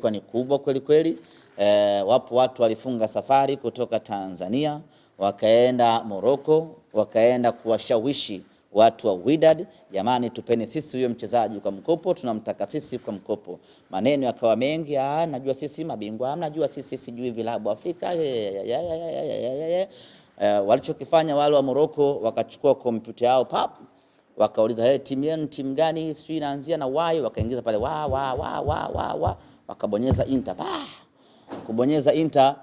ilikuwa ni kubwa kweli kweli. Wapo watu walifunga safari kutoka Tanzania wakaenda Morocco, wakaenda kuwashawishi watu wa Wydad, jamani tupeni sisi huyo mchezaji kwa mkopo, tunamtaka sisi kwa mkopo. Maneno yakawa mengi, najua sisi mabingwa, najua sisi sijui vilabu Afrika. Walichokifanya wale wa Morocco, wakachukua kompyuta yao wakauliza timu yenu timu gani, sio inaanzia na Y, wakaingiza pale wakabonyeza enter. Kubonyeza enter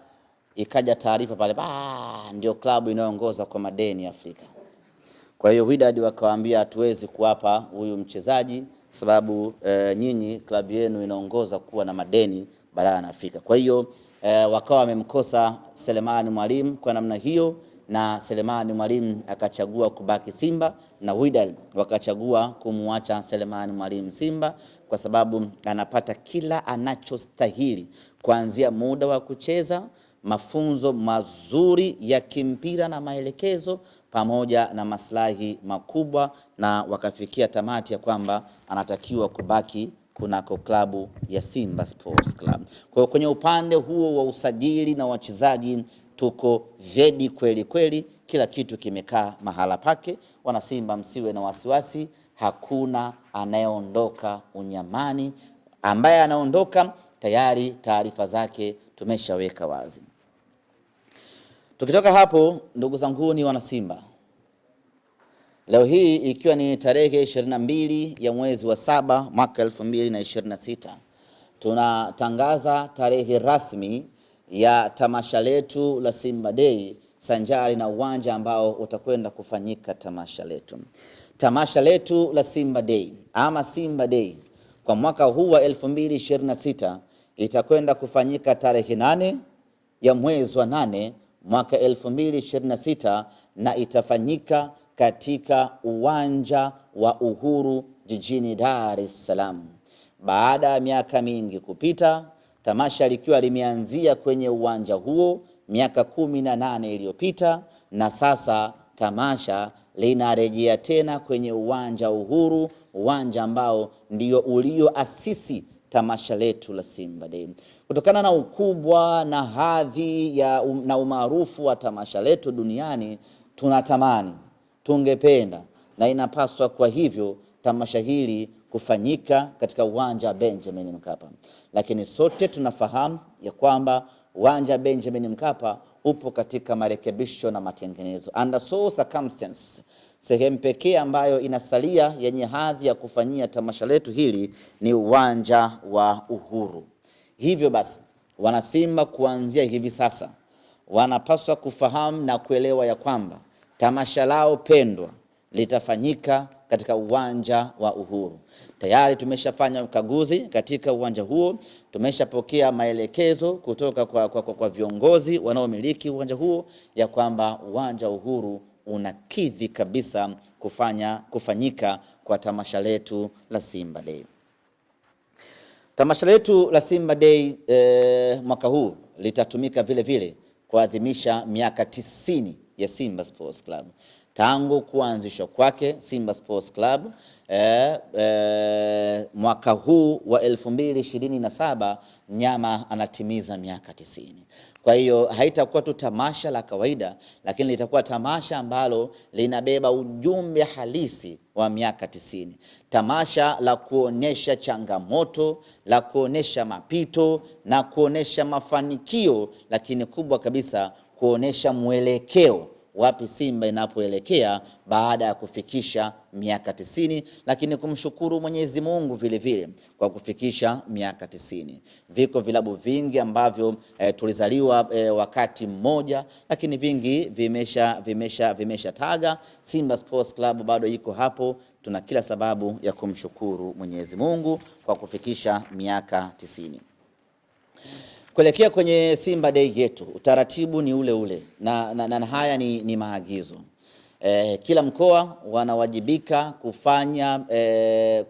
ikaja taarifa pale, ndio klabu inayoongoza kwa madeni Afrika. Kwa hiyo Wydad wakawaambia hatuwezi kuwapa huyu mchezaji sababu nyinyi klabu yenu inaongoza kuwa na madeni barani Afrika. Kwa hiyo wakawa wamemkosa Selemani Mwalimu kwa namna hiyo, na Selemani Mwalimu akachagua kubaki Simba, na Wydad wakachagua kumwacha Selemani Mwalimu Simba kwa sababu anapata kila anachostahili, kuanzia muda wa kucheza, mafunzo mazuri ya kimpira na maelekezo, pamoja na maslahi makubwa, na wakafikia tamati ya kwamba anatakiwa kubaki kunako klabu ya Simba Sports Club. Kwa kwenye upande huo wa usajili na wachezaji tuko vedi kweli kweli, kila kitu kimekaa mahala pake. Wana Simba msiwe na wasiwasi, hakuna anayeondoka unyamani. Ambaye anaondoka tayari taarifa zake tumeshaweka wazi. Tukitoka hapo, ndugu zangu ni wana Simba, leo hii ikiwa ni tarehe 22 ya mwezi wa 7 mwaka 2026, tunatangaza tarehe rasmi ya tamasha letu la Simba Day sanjari na uwanja ambao utakwenda kufanyika tamasha letu. Tamasha letu la Simba Day ama Simba Day kwa mwaka huu wa 2026 itakwenda kufanyika tarehe 8 ya mwezi wa 8 mwaka 2026, na itafanyika katika uwanja wa Uhuru jijini Dar es Salaam. Baada ya miaka mingi kupita, tamasha likiwa limeanzia kwenye uwanja huo miaka 18 iliyopita, na sasa tamasha linarejea tena kwenye uwanja Uhuru, uwanja ambao ndio ulioasisi tamasha letu la Simba Day. Kutokana na ukubwa na hadhi na umaarufu wa tamasha letu duniani, tunatamani, tungependa na inapaswa kwa hivyo tamasha hili kufanyika katika uwanja wa Benjamin Mkapa. Lakini sote tunafahamu ya kwamba uwanja Benjamin Mkapa upo katika marekebisho na matengenezo. Under so circumstance, sehemu pekee ambayo inasalia yenye hadhi ya kufanyia tamasha letu hili ni uwanja wa Uhuru. Hivyo basi, wana Simba kuanzia hivi sasa wanapaswa kufahamu na kuelewa ya kwamba tamasha lao pendwa litafanyika katika uwanja wa Uhuru. Tayari tumeshafanya ukaguzi katika uwanja huo, tumeshapokea maelekezo kutoka kwa viongozi wanaomiliki uwanja huo ya kwamba uwanja Uhuru unakidhi kabisa kufanyika kwa tamasha letu la Simba Day. Tamasha letu la Simba Day mwaka huu litatumika vile vile kuadhimisha miaka 90 ya Simba Sports Club. Tangu kuanzishwa kwake Simba Sports Club mwaka huu wa 2027 mnyama anatimiza miaka 90. Kwa hiyo haitakuwa tu tamasha la kawaida, lakini litakuwa tamasha ambalo linabeba ujumbe halisi wa miaka 90. Tamasha la kuonesha changamoto, la kuonesha mapito na kuonesha mafanikio, lakini kubwa kabisa kuonesha mwelekeo wapi Simba inapoelekea baada ya kufikisha miaka 90, lakini kumshukuru Mwenyezi Mungu vile vile kwa kufikisha miaka 90. Viko vilabu vingi ambavyo tulizaliwa wakati mmoja, lakini vingi vimesha taga. Simba Sports Club bado iko hapo. Tuna kila sababu ya kumshukuru Mwenyezi Mungu kwa kufikisha miaka 90. Kuelekea kwenye Simba Day yetu, utaratibu ni ule ule na haya ni maagizo. Kila mkoa wanawajibika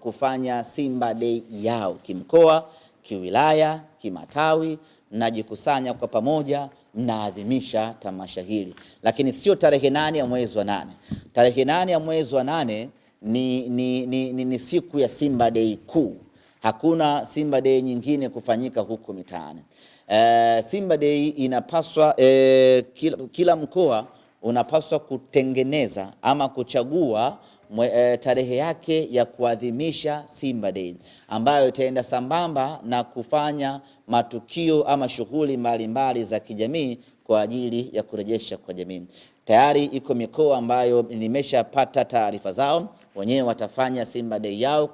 kufanya Simba Day yao kimkoa, kiwilaya, kimatawi, mnajikusanya kwa pamoja, mnaadhimisha tamasha hili. Lakini sio tarehe 8 ya mwezi wa 8. Tarehe 8 ya mwezi wa 8 ni siku ya Simba Day kuu. Hakuna Simba Day nyingine kufanyika huko mitaani. Simba Day inapaswa kila mkoa unapaswa kutengeneza ama kuchagua tarehe yake ya kuadhimisha Simba Day, ambayo itaenda sambamba na kufanya matukio ama shughuli mbalimbali za kijamii kwa ajili ya kurejesha kwa jamii. Tayari iko mikoa ambayo nimeshapata taarifa zao, wenyewe watafanya Simba Day yao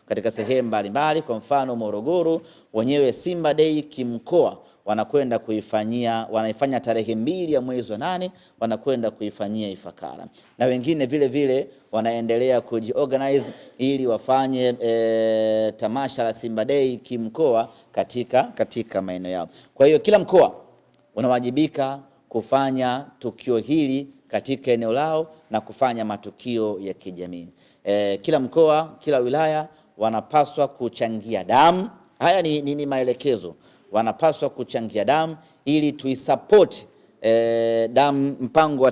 katika sehemu mbalimbali. Kwa mfano Morogoro, wenyewe Simba Day kimkoa wanakwenda wanaifanya tarehe 2 ya mwezi wa 8, wanakwenda kuifanyia Ifakara, na wengine vile vile wanaendelea kujiorganize ili wafanye tamasha la Simba Day kimkoa katika maeneo yao. Kwa hiyo kila mkoa unawajibika kufanya tukio hili katika eneo lao na kufanya matukio ya kijamii. Kila mkoa, kila wilaya wanapaswa kuchangia damu. Haya ni maelekezo. Wanapaswa kuchangia damu ili tuisupport damu, mpango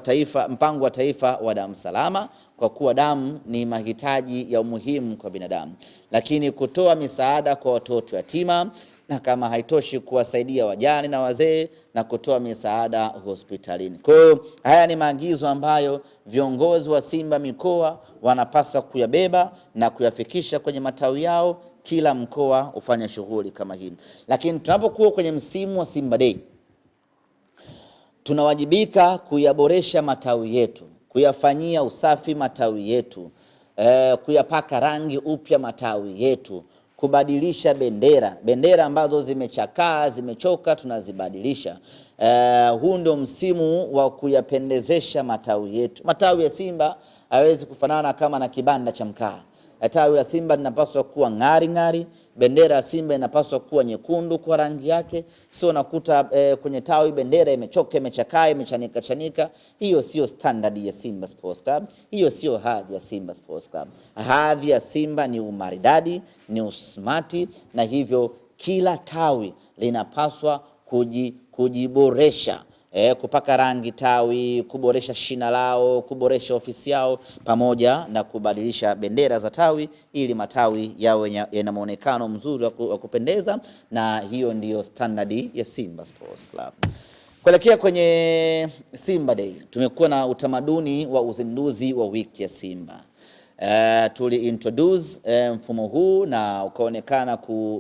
wa taifa wa damu salama, kwa kuwa damu ni mahitaji ya umuhimu kwa binadamu. Lakini kutoa misaada kwa watoto yatima, na kama haitoshi kuwasaidia wajane na wazee, na kutoa misaada hospitalini. Kwa hiyo haya ni maagizo ambayo viongozi wa Simba mikoa wanapaswa kuyabeba na kuyafikisha kwenye matawi yao. Kila mkoa ufanya shughuli kama hii. Lakini tunapokuwa kwenye msimu wa Simba Day, tunawajibika kuyaboresha matawi yetu, kuyafanyia usafi matawi yetu, kuyapaka rangi upya matawi yetu, kubadilisha bendera ambazo zimechakaa, zimechoka, tunazibadilisha. Huu ndio msimu wa kuyapendezesha matawi yetu. Matawi ya Simba hawezi kufanana kama na kibanda cha mkaa. Tawi la Simba linapaswa kuwa ngari. Bendera ya Simba inapaswa kuwa nyekundu kwa rangi yake. Sio nakuta kwenye tawi bendera imechoka, imechakaa, imechanika. Hiyo sio standard ya Simba Sports Club. Hiyo sio hadhi ya Simba Sports Club. Hadhi ya Simba ni umaridadi, ni usmati, na hivyo kila tawi linapaswa kujiboresha. Kupaka rangi tawi, kuboresha shina lao, kuboresha ofisi yao, pamoja na kubadilisha bendera za tawi ili matawi yawe yana muonekano mzuri wa kupendeza, na hiyo ndiyo standard ya Simba Sports Club. Kuelekea kwenye Simba Day, tumekuwa na utamaduni wa uzinduzi wa wiki ya Simba. Tuli introduce mfumo huu na ukaonekana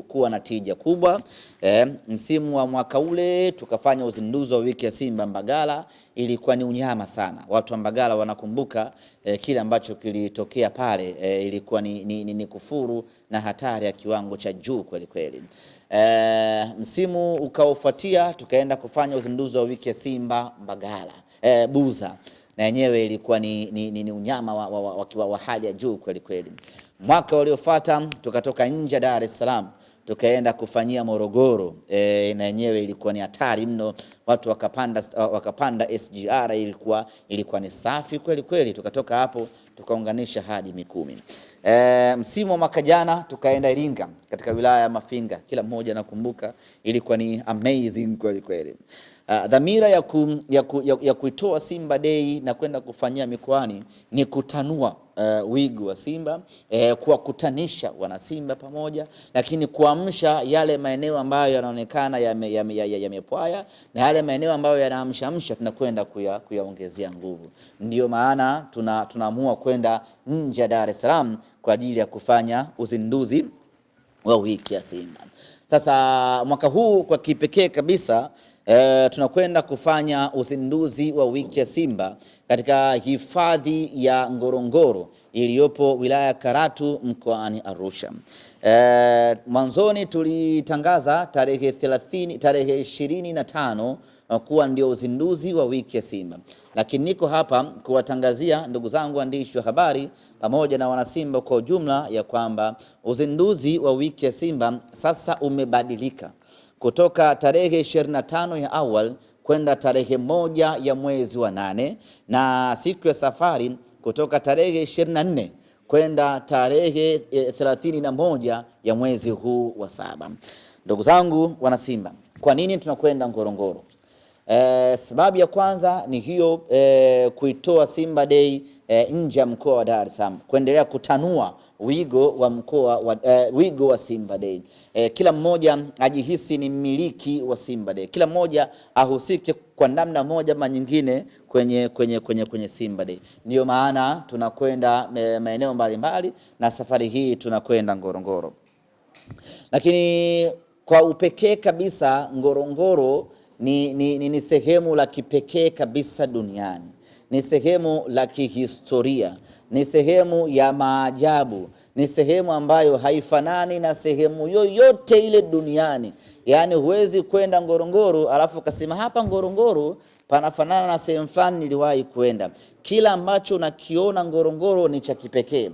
kuwa na tija kubwa. Msimu wa mwaka ule tukafanya uzinduzi wa wiki ya Simba Mbagala. Ilikuwa ni unyama sana. Watu wa Mbagala wanakumbuka kile ambacho kilitokea pale. Ilikuwa ni kufuru na hatari ya kiwango cha juu kweli kweli. Msimu ukaofuatia tukaenda kufanya uzinduzi wa wiki ya Simba Mbagala Buza, na yenyewe ilikuwa ni unyama wa hali ya juu kweli kweli. Mwaka uliofuata tukatoka nje Dar es Salaam tukaenda kufanyia Morogoro, na yenyewe ilikuwa ni hatari mno. Watu wakapanda SGR, ilikuwa ni safi kweli kweli. Tukatoka hapo tukaunganisha hadi Mikumi. Msimu wa mwaka jana tukaenda Iringa katika wilaya ya Mafinga. Kila mmoja nakumbuka, ilikuwa ni amazing kweli kweli. Dhamira ya kuitoa Simba Day na kwenda kufanyia mikoani ni kutanua wigo wa Simba, kuwakutanisha wana Simba pamoja, lakini kuamsha yale maeneo ambayo yanaonekana yamepwaya, na yale maeneo ambayo yanaamsha tunakwenda kuyaongezea nguvu. Ndio maana tunaamua kwenda nje ya Dar es Salaam kwa ajili ya kufanya uzinduzi wa wiki ya Simba. Sasa mwaka huu kwa kipekee kabisa tunakwenda kufanya uzinduzi wa wiki ya Simba katika hifadhi ya Ngorongoro iliyopo wilaya Karatu mkoani Arusha. Mwanzoni tulitangaza tarehe 25 kuwa ndio uzinduzi wa wiki ya Simba, lakini niko hapa kuwatangazia ndugu zangu waandishi wa habari pamoja na wanasimba kwa ujumla ya kwamba uzinduzi wa wiki ya Simba sasa umebadilika kutoka tarehe 25 ya awal kwenda tarehe 1 ya mwezi wa 8, na siku ya safari kutoka tarehe 24 kwenda tarehe 31 ya mwezi huu wa 7. Ndugu zangu wana Simba, kwa nini tunakwenda Ngorongoro? Sababu ya kwanza ni hiyo, kuitoa Simba Day nje ya mkoa wa Dar es Salaam, kuendelea kutanua wigo wa mkoa wa wigo wa Simba Day. Kila mmoja ajihisi ni mmiliki wa Simba Day. Kila mmoja ahusike kwa namna moja ama nyingine kwenye Simba Day. Ndio maana tunakwenda maeneo mbalimbali, na safari hii tunakwenda Ngorongoro. Lakini kwa upekee kabisa Ngorongoro ni sehemu la kipekee kabisa duniani. Ni sehemu la kihistoria, ni sehemu ya maajabu, ni sehemu ambayo haifanani na sehemu yoyote ile duniani. Yaani huwezi kwenda Ngorongoro alafu kasema hapa Ngorongoro panafanana na sehemu fulani niliwahi kwenda. Kila ambacho unakiona Ngorongoro ni cha kipekee.